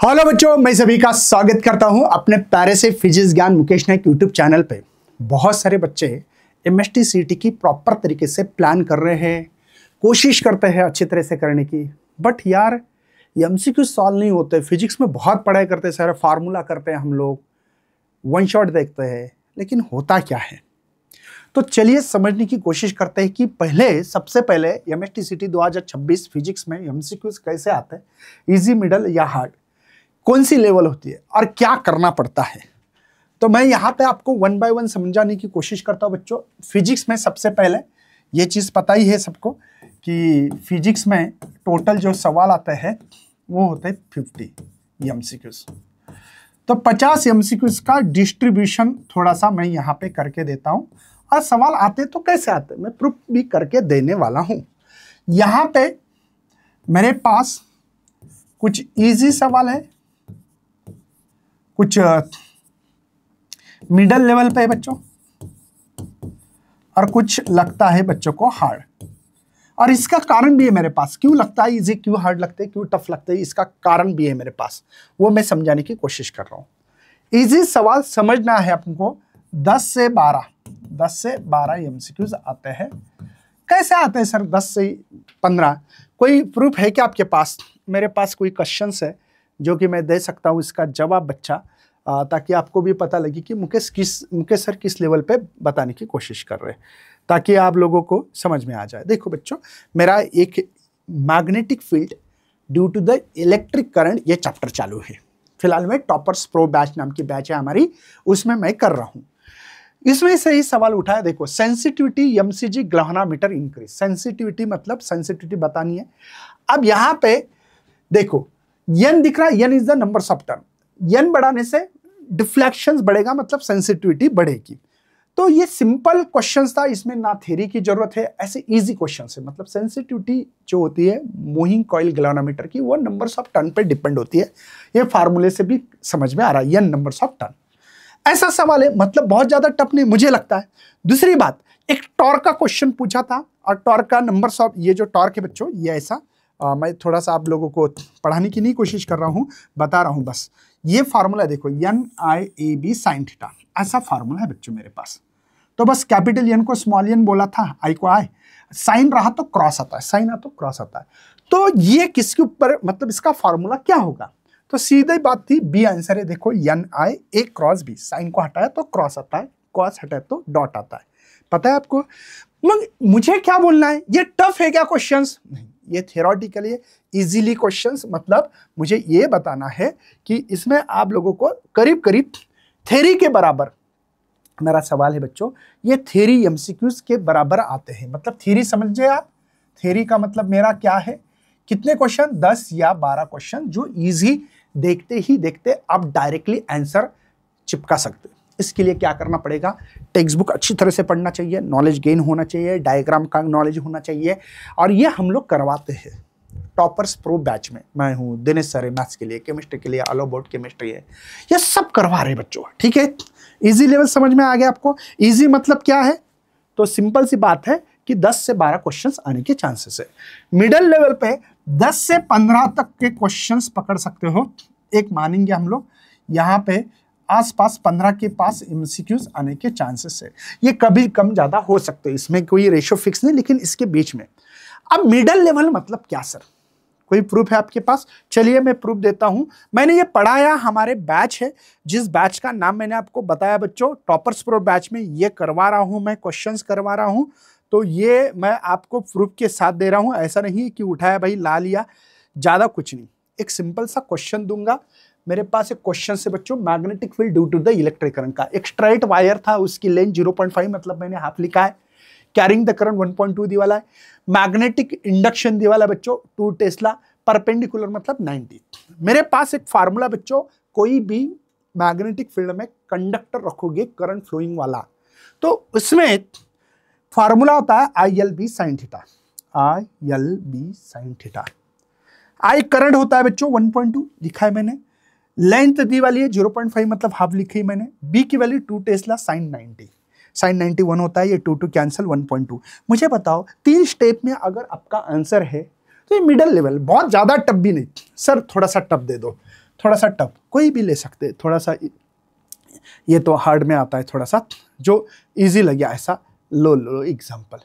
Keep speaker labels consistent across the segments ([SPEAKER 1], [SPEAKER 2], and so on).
[SPEAKER 1] Hello बच्चों, मैं सभी का स्वागत करता हूं अपने प्यारे से फिजिक्स ज्ञान मुकेश नायक यूट्यूब चैनल पे। बहुत सारे बच्चे एमएसटी सीटी की प्रॉपर तरीके से प्लान कर रहे हैं, कोशिश करते हैं अच्छी तरह से करने की, बट यार ये एमसीक्यू सॉल्व नहीं होते। फिजिक्स में बहुत पढ़ाई करते हैं, सारे फार्मूला करते हैं, हम लोग वन शॉट देखते हैं, लेकिन होता क्या है। तो चलिए समझने की कोशिश करते हैं कि सबसे पहले एमएसटी सीटी 2026 फिजिक्स में एमसीक्यूज कैसे आते हैं, इजी, मिडल या हार्ड, कौन सी लेवल होती है और क्या करना पड़ता है। तो मैं यहाँ पे आपको वन बाय वन समझाने की कोशिश करता हूँ बच्चों। फिजिक्स में सबसे पहले ये चीज़ पता ही है सबको कि फिजिक्स में टोटल जो सवाल आते हैं वो होते हैं 50 एमसीक्यूज। तो 50 एमसीक्यूज का डिस्ट्रीब्यूशन थोड़ा सा मैं यहाँ पे करके देता हूँ, और सवाल आते तो कैसे आते मैं प्रूफ भी करके देने वाला हूँ। यहाँ पे मेरे पास कुछ इजी सवाल है, कुछ मिडल लेवल पे है बच्चों, और कुछ लगता है बच्चों को हार्ड। और इसका कारण भी है मेरे पास, क्यों लगता है इजी, क्यों हार्ड लगते हैं, क्यों टफ लगते हैं, इसका कारण भी है मेरे पास, वो मैं समझाने की कोशिश कर रहा हूं। इजी सवाल समझना है आपको। 10 से 12 एमसीक्यूज आते हैं। कैसे आते हैं सर 10 से 15? कोई प्रूफ है क्या आपके पास? मेरे पास कोई क्वेश्चंस है जो कि मैं दे सकता हूँ इसका जवाब बच्चा, ताकि आपको भी पता लगे कि मुकेश सर किस लेवल पे बताने की कोशिश कर रहे हैं, ताकि आप लोगों को समझ में आ जाए। देखो बच्चों, मेरा एक magnetic field due to the electric current ये चैप्टर चालू है। फिलहाल में टॉपर्स प्रो बैच नाम की बैच है हमारी, उसमें मैं कर रहा हूँ। इसमें से ही सवाल उठाया, देखो सेंसिटिविटी एमसीजी ग्लहनामीटर इंक्रीज। सेंसिटिविटी मतलब सेंसिटिविटी बतानी है। अब यहाँ पे देखो n दिख रहा है, n is the numbers of turn. n बढ़ाने से डिफ्लेक्शंस बढ़ेगा, मतलब सेंसिटिविटी बढ़ेगी। तो ये सिंपल क्वेश्चंस था, इसमें ना थ्योरी की जरूरत है, ऐसे इजी क्वेश्चंस है। मतलब सेंसिटिविटी जो होती है मूविंग कॉइल ग्लैनोमीटर की, वो नंबर्स ऑफ टर्न पे डिपेंड होती है। ये फार्मूले से भी समझ में आ रहा है, n नंबर्स ऑफ टर्न। ऐसा सवाल है, मतलब बहुत ज्यादा टफ नहीं मुझे लगता है। दूसरी बात, एक टॉर्क का क्वेश्चन पूछा था, और टॉर्क का नंबर्स ऑफ, ये जो टॉर्क है बच्चों ये ऐसा, मैं थोड़ा सा आप लोगों को पढ़ाने की नहीं कोशिश कर रहा हूं, बता रहा हूं बस। ये फार्मूला देखो, NIAB sin थीटा, ऐसा फार्मूला है बच्चों मेरे पास। तो बस कैपिटल N को स्मॉल n बोला था, I को I, साइन रहा तो क्रॉस आता है, साइन आता तो क्रॉस आता है। तो ये किसके ऊपर, मतलब इसका फार्मूला क्या होगा? तो सीधी बात थी, बी आंसर है। देखो NI A cross B, sign को हटाया तो क्रॉस आता है, क्रॉस हटाया तो डॉट आता है। पता है आपको? मुझे क्या बोलना है, ये टफ है क्या क्वेश्चंस? नहीं, ये थियोरेटिकली इजीली क्वेश्चंस, मतलब मुझे ये बताना है कि इसमें आप लोगों को करीब करीब थ्योरी के बराबर, मेरा सवाल है बच्चों, ये थ्योरी एमसीक्यूज के बराबर आते हैं। मतलब थ्योरी समझे आप? थ्योरी का मतलब मेरा क्या है, कितने क्वेश्चन, 10 या 12 क्वेश्चन जो इजी देखते ही देखते आप डायरेक्टली आंसर चिपका सकते। इसके लिए क्या करना पड़ेगा, टेक्स्ट बुक अच्छी तरह से पढ़ना चाहिए, नॉलेज गेन होना चाहिए, डायग्राम का नॉलेज होना चाहिए, और ये हम लोग करवाते हैं टॉपर्स प्रो बैच में। मैं हूँ दिनेश सर, मैथ्स के लिए, केमिस्ट्री के लिए ऑल अबाउट केमिस्ट्री है, ये सब करवा रहे बच्चों। ठीक है, इजी लेवल समझ में आ गया आपको? इजी मतलब क्या है? तो सिंपल सी बात है कि 10 से 12 क्वेश्चंस आने के चांसेस है। मिडिल लेवल पे 10 से 15 तक के क्वेश्चंस पकड़ सकते हो, एक मानेंगे हम लोग। यहाँ पे आसपास 15 के पास एमसीक्यूज आने के चांसेस है। ये कभी कम ज्यादा हो सकते हैं, इसमें कोई रेशियो फिक्स नहीं, लेकिन इसके बीच में। अब मिडिल लेवल मतलब क्या सर? कोई प्रूफ है आपके पास? चलिए मैं प्रूफ देता हूं। मैंने ये पढ़ाया, हमारे बैच है, जिस बैच का नाम मैंने आपको बताया बच्चों, टॉपर्स प्रो बैच में ये करवा रहा हूं, मैं क्वेश्चंस करवा रहा हूं। तो ये मैं आपको प्रूफ के साथ दे रहा हूं, ऐसा नहीं कि उठाया भाई ला लिया, ज्यादा कुछ नहीं। एक सिंपल सा क्वेश्चन दूंगा। मेरे पास एक क्वेश्चन है बच्चों, magnetic field due to the electric current का। एक स्ट्रेट वायर था, उसकी लेंथ 0.5, मतलब मैंने हाफ लिखा है। कैरिंग द करंट 1.2 दी वाला है। मैग्नेटिक इंडक्शन दी वाला बच्चों 2 टेस्ला, परपेंडिकुलर मतलब 90। मेरे पास एक फार्मूला बच्चों, कोई भी मैग्नेटिक फील्ड में कंडक्टर रखोगे करंट फ्लोइंग वाला, तो उसमें फार्मूला होता है ILB sin theta. ILB sin theta. I current होता है बच्चों 1.2, लिखा है मैंने। लेंथ दी वाली है 0.5, मतलब हाफ लिखी है मैंने। B की वैल्यू 2 टेस्ला sin 90, sin 91 होता है, ये 2 कैंसिल 1.2। मुझे बताओ 3 स्टेप में अगर आपका आंसर है तो ये मिडिल लेवल, बहुत ज्यादा टफ भी नहीं। सर थोड़ा सा टफ दे दो, थोड़ा सा टफ, कोई भी ले सकते हैं, थोड़ा सा ये तो हार्ड में आता है, थोड़ा सा जो इजी लगे ऐसा लो एग्जाम्पल।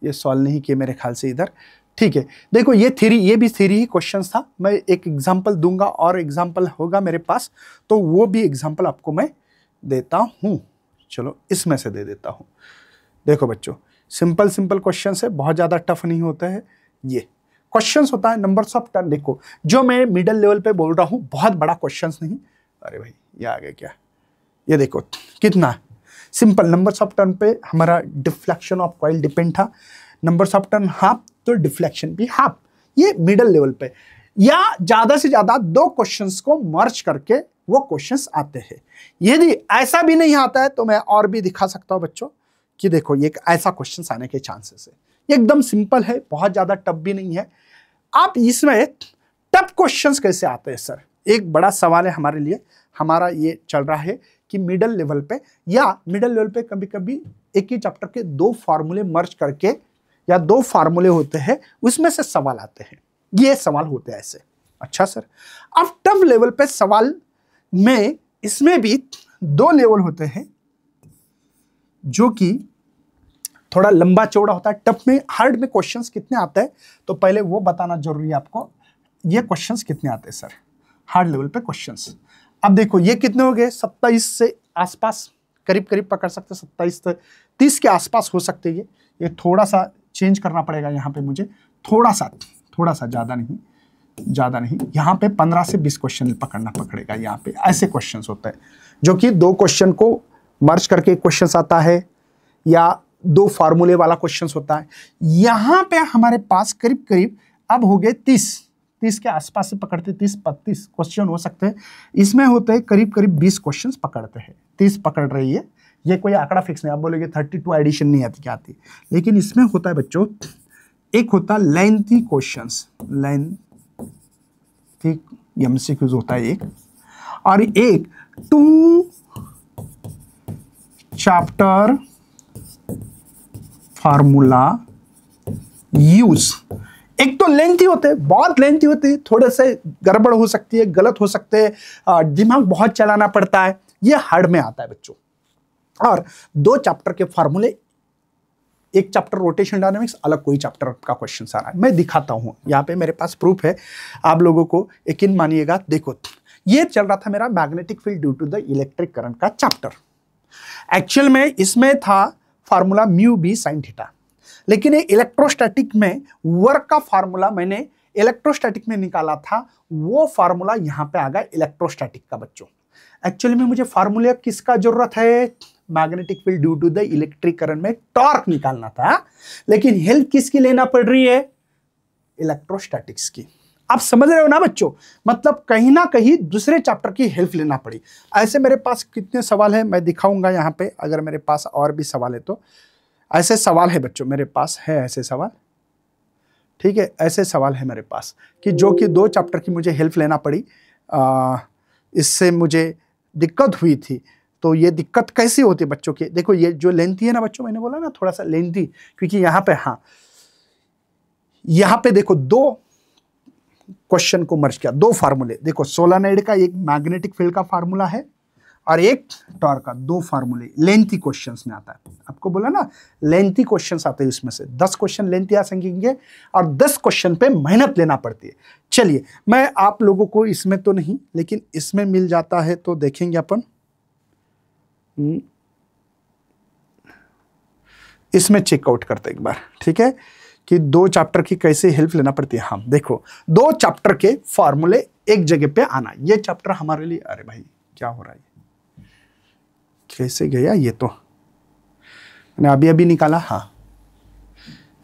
[SPEAKER 1] ये सॉल्व नहीं किए मेरे ख्याल से इधर, ठीक है। देखो ये थ्री, ये भी थ्री ही क्वेश्चंस था। मैं एक एग्जाम्पल दूंगा और एग्जाम्पल होगा मेरे पास, तो वो भी एग्जाम्पल आपको मैं देता हूँ। चलो इसमें से दे देता हूँ। देखो बच्चों, सिंपल सिंपल क्वेश्चंस है, बहुत ज़्यादा टफ नहीं होता है। ये क्वेश्चंस होता है नंबर्स ऑफ टर्न। देखो जो मैं मिडिल लेवल पे बोल रहा हूँ, बहुत बड़ा क्वेश्चंस नहीं। अरे भाई ये आ गया क्या, ये देखो कितना सिंपल। नंबर्स ऑफ टर्न पे हमारा डिफ्लेक्शन ऑफ कॉइल डिपेंड था, नंबर्स ऑफ टर्न हाफ तो डिफ्लेक्शन भी हाफ। ये मिडिल लेवल पे, या ज्यादा से ज्यादा दो क्वेश्चंस को मर्ज करके वो क्वेश्चंस आते हैं। यदि ऐसा भी नहीं आता है तो मैं और भी दिखा सकता हूं बच्चों कि देखो ये एक ऐसा क्वेश्चंस आने के चांसेस है। एकदम सिंपल है, बहुत ज्यादा टफ भी नहीं है। आप इसमें टफ क्वेश्चंस कैसे आते हैं सर, एक बड़ा सवाल है हमारे लिए। हमारा ये चल रहा है कि मिडिल लेवल पे, या मिडिल लेवल पे कभी कभी एक ही चैप्टर के दो फार्मूले मर्ज करके, या दो फार्मूले होते हैं उसमें से सवाल आते हैं। ये सवाल होते हैं ऐसे। अच्छा सर, अब टफ लेवल पे सवाल में इसमें भी दो लेवल होते हैं जो कि थोड़ा लंबा चौड़ा होता है। टफ में, हार्ड में क्वेश्चंस कितने आते हैं तो पहले वो बताना जरूरी है आपको। ये क्वेश्चंस कितने आते हैं सर हार्ड लेवल पे क्वेश्चंस। अब देखो ये कितने हो गए, 27 से आसपास, करीब करीब पकड़ सकते हैं, 27 से 30 के आसपास हो सकते हैं। ये थोड़ा सा चेंज करना पड़ेगा यहाँ पे मुझे, थोड़ा सा ज़्यादा नहीं, यहाँ पे 15 से 20 क्वेश्चन पकड़ेगा। यहाँ पे ऐसे क्वेश्चंस होते हैं जो कि दो क्वेश्चन को मर्ज करके एक क्वेश्चन आता है, या दो फार्मूले वाला क्वेश्चन होता है। यहाँ पे हमारे पास करीब करीब अब हो गए 30 के आसपास से पकड़ते, 30-32 क्वेश्चन हो सकते हैं। इसमें होते हैं करीब करीब 20 क्वेश्चन पकड़ते हैं, 30 पकड़ रही है। ये कोई आंकड़ा फिक्स नहीं, आप बोलेंगे 32 एडिशन नहीं आती, क्या आती, लेकिन इसमें होता है बच्चों, एक होता है लेंथी क्वेश्चंस, लेंथी एमसीक्यूज होता है एक, और एक 2 चैप्टर फार्मूला यूज। एक तो लेंथी होते हैं, बहुत लेंथी होती है, थोड़े से गड़बड़ हो सकती है, गलत हो सकते हैं, दिमाग बहुत चलाना पड़ता है। ये हार्ड में आता है बच्चों। और दो चैप्टर के फार्मूले, एक चैप्टर रोटेशन डायनामिक्स, अलग कोई चैप्टर का क्वेश्चन आ रहा है। मैं दिखाता हूं, यहाँ पे मेरे पास प्रूफ है, आप लोगों को यकीन मानिएगा। देखो ये चल रहा था मेरा magnetic field due to the electric current का चैप्टर। एक्चुअल में इसमें था formula mu B sine theta, लेकिन ये इलेक्ट्रोस्टैटिक में वर्क का फार्मूला मैंने इलेक्ट्रोस्टैटिक में निकाला था, वो फार्मूला यहाँ पे आ गया इलेक्ट्रोस्टैटिक का बच्चों। एक्चुअली में मुझे फार्मूले किसका जरूरत है, magnetic field due to the electric current में टॉर्क निकालना था, लेकिन हेल्प किसकी लेना पड़ रही है, इलेक्ट्रोस्टैटिक्स की। आप समझ रहे हो ना बच्चों, मतलब कहीं ना कहीं दूसरे चैप्टर की हेल्प लेना पड़ी। ऐसे मेरे पास कितने सवाल है मैं दिखाऊंगा यहाँ पे, अगर मेरे पास और भी सवाल है तो। ऐसे सवाल है बच्चों मेरे पास, है ऐसे सवाल, ठीक है, ऐसे सवाल है मेरे पास कि जो कि दो चैप्टर की मुझे हेल्प लेना पड़ी, इससे मुझे दिक्कत हुई थी। तो ये दिक्कत कैसी होती है बच्चों की, देखो ये जो लेंथी है ना बच्चों, मैंने बोला ना थोड़ा सा लेंथी, क्योंकि यहाँ पे, हाँ यहाँ पे देखो दो क्वेश्चन को मर्ज किया, दो फार्मूले। देखो सोलेनॉइड का एक मैग्नेटिक फील्ड का फार्मूला है और एक टॉर्क का, दो फार्मूले लेंथी क्वेश्चंस में आता है। आपको बोला ना लेंथी क्वेश्चंस आते हैं, उसमें से 10 क्वेश्चन लेंथी आ सकेंगे और 10 क्वेश्चन पे मेहनत लेना पड़ती है। चलिए मैं आप लोगों को इसमें तो नहीं, लेकिन इसमें मिल जाता है तो देखेंगे अपन। इसमें चेकआउट करते एक बार, ठीक है, कि दो चैप्टर की कैसे हेल्प लेना पड़ती है। हाँ देखो दो चैप्टर के फॉर्मूले एक जगह पे आना, ये चैप्टर हमारे लिए, अरे भाई क्या हो रहा है, कैसे गया ये, तो मैंने अभी अभी निकाला। हाँ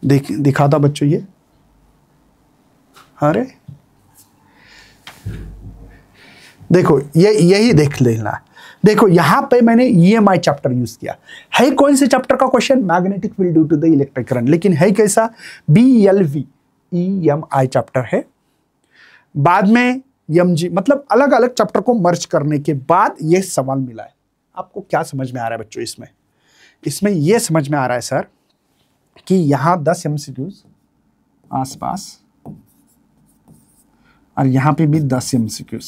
[SPEAKER 1] दिखा था बच्चों ये, अरे देखो ये यही देख लेना। देखो यहां पे मैंने EMI चैप्टर यूज किया है। कौन से चैप्टर का question, magnetic field due to the electric current, लेकिन है कैसा, BLV EMI चैप्टर है। बाद में MG, मतलब अलग अलग चैप्टर को मर्ज करने के बाद ये सवाल मिला है। आपको क्या समझ में आ रहा है बच्चों इसमें, इसमें ये समझ में आ रहा है सर कि यहां 10 MCQs आसपास और यहाँ पे भी 10 MCQs।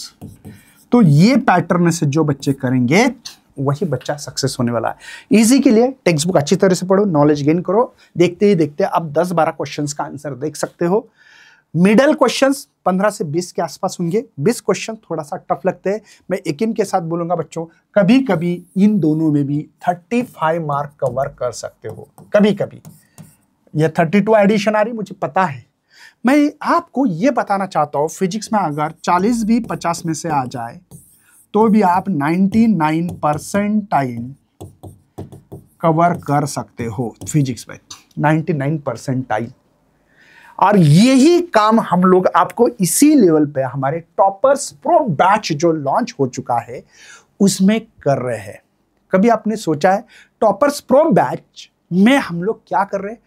[SPEAKER 1] तो ये पैटर्न से जो बच्चे करेंगे वही बच्चा सक्सेस होने वाला है। इजी के लिए टेक्स्ट बुक अच्छी तरह से पढ़ो, नॉलेज गेन करो। देखते ही देखते अब 10-12 क्वेश्चंस का आंसर देख सकते हो। मिडल क्वेश्चंस 15 से 20 के आसपास होंगे। 20 क्वेश्चन थोड़ा सा टफ लगते हैं। मैं यकीन के साथ बोलूंगा बच्चों, कभी कभी इन दोनों में भी 35 मार्क कवर कर सकते हो। कभी कभी ये 32 एडिशन आ रही, मुझे पता है। मैं आपको ये बताना चाहता हूँ, फिजिक्स में अगर 40 भी 50 में से आ जाए तो भी आप 99 परसेंटाइल कवर कर सकते हो फिजिक्स में, 99 परसेंटाइल। और यही काम हम लोग आपको इसी लेवल पे हमारे टॉपर्स प्रो बैच जो लॉन्च हो चुका है उसमें कर रहे हैं। कभी आपने सोचा है टॉपर्स प्रो बैच में हम लोग क्या कर रहे हैं?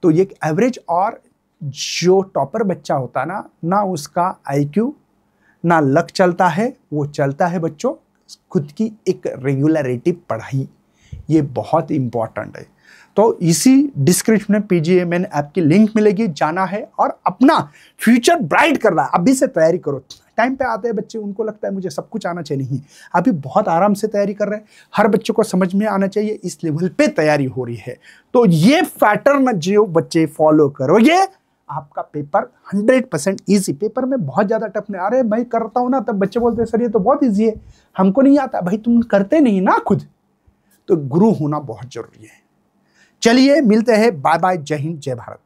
[SPEAKER 1] तो ये एवरेज और जो टॉपर बच्चा होता ना उसका आईक्यू ना लक चलता है, वो चलता है बच्चों खुद की एक रेगुलरिटी पढ़ाई। ये बहुत इंपॉर्टेंट है। तो इसी डिस्क्रिप्शन में PGMN ऐप की लिंक मिलेगी, जाना है और अपना फ्यूचर ब्राइट करना है। अभी से तैयारी करो। टाइम पे आते हैं बच्चे, उनको लगता है मुझे सब कुछ आना चाहिए। नहीं, अभी बहुत आराम से तैयारी कर रहे हैं। हर बच्चे को समझ में आना चाहिए, इस लेवल पे तैयारी हो रही है। तो ये पैटर्न जो बच्चे फॉलो करोगे, आपका पेपर 100% ईजी। पेपर में बहुत ज्यादा टफ नहीं। अरे मैं करता हूं ना, तब बच्चे बोलते हैं सर ये तो बहुत ईजी है, हमको नहीं आता। भाई तुम करते नहीं ना खुद, तो गुरु होना बहुत जरूरी है। चलिए मिलते हैं, बाय बाय, जय हिंद, जय भारत।